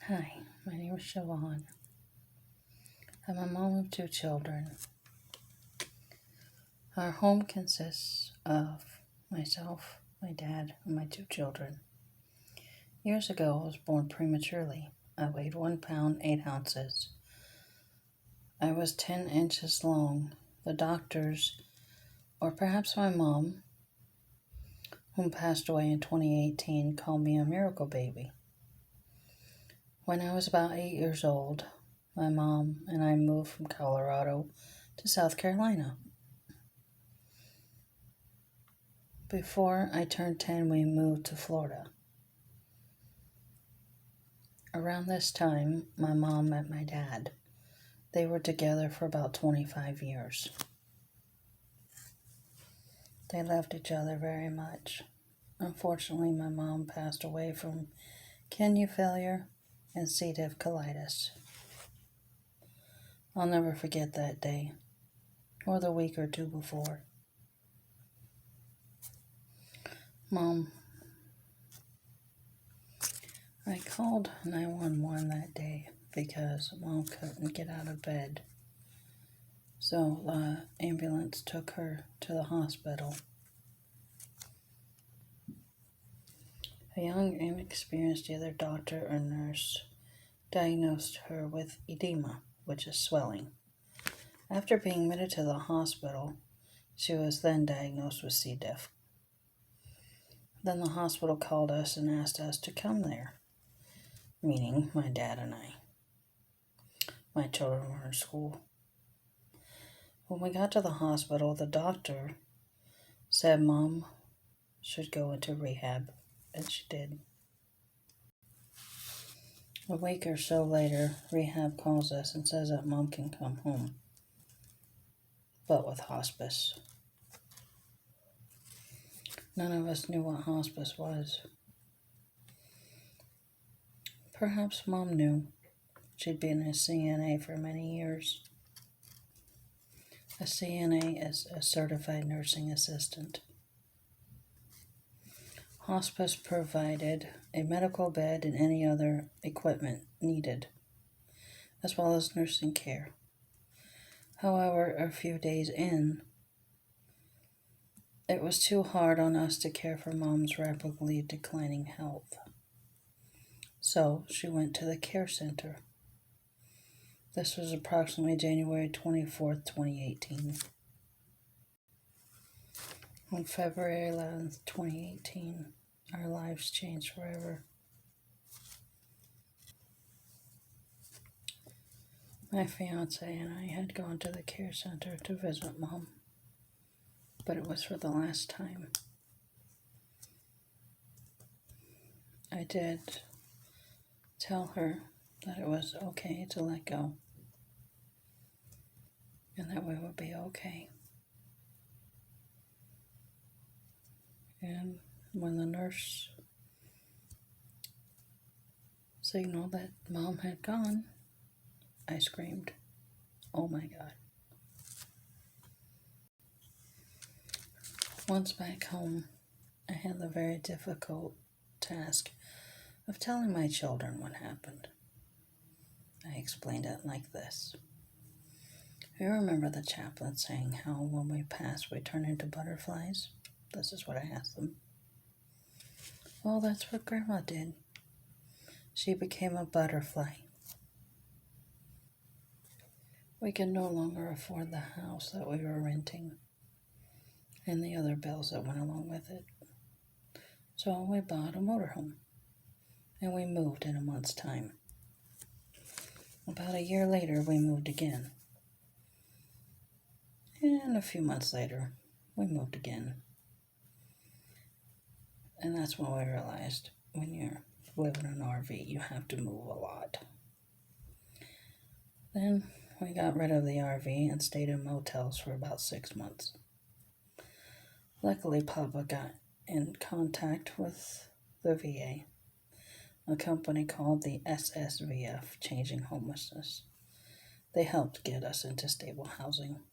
Hi, my name is Siobhan. I'm a mom of two children. Our home consists of myself, my dad, and my two children. Years ago, I was born prematurely. I weighed 1 pound, 8 ounces. I was 10 inches long. The doctors, or perhaps my mom, whom passed away in 2018, called me a miracle baby. When I was about 8 years old, my mom and I moved from Colorado to South Carolina. Before I turned 10, we moved to Florida. Around this time, my mom met my dad. They were together for about 25 years. They loved each other very much. Unfortunately, my mom passed away from kidney failure and C. diff colitis. I'll never forget that day, or the week or two before. Mom, I called 911 that day because Mom couldn't get out of bed. So the ambulance took her to the hospital. A young, inexperienced either doctor or nurse diagnosed her with edema, which is swelling. After being admitted to the hospital, she was then diagnosed with C. diff. Then the hospital called us and asked us to come there, meaning my dad and I. My children were in school. When we got to the hospital, the doctor said Mom should go into rehab, and she did. A week or so later, rehab calls us and says that Mom can come home, but with hospice. None of us knew what hospice was. Perhaps Mom knew. She'd been a CNA for many years. A CNA is a certified nursing assistant. Hospice provided a medical bed and any other equipment needed, as well as nursing care. However, a few days in, it was too hard on us to care for Mom's rapidly declining health. So she went to the care center. This was approximately January 24th, 2018. On February 11th, 2018, our lives changed forever. My fiance and I had gone to the care center to visit Mom, but it was for the last time. I did tell her that it was okay to let go and that we would be okay. And when the nurse signaled that Mom had gone, I screamed, "Oh my God." Once back home, I had the very difficult task of telling my children what happened. I explained it like this. You remember the chaplain saying how when we pass we turn into butterflies? This is what I asked them. Well, that's what Grandma did. She became a butterfly. We could no longer afford the house that we were renting and the other bills that went along with it. So we bought a motorhome and we moved in a month's time. About a year later, we moved again. And a few months later, we moved again. And that's when we realized when you're living in an RV, you have to move a lot. Then we got rid of the RV and stayed in motels for about 6 months. Luckily, Papa got in contact with the VA, a company called the SSVF, Changing Homelessness. They helped get us into stable housing.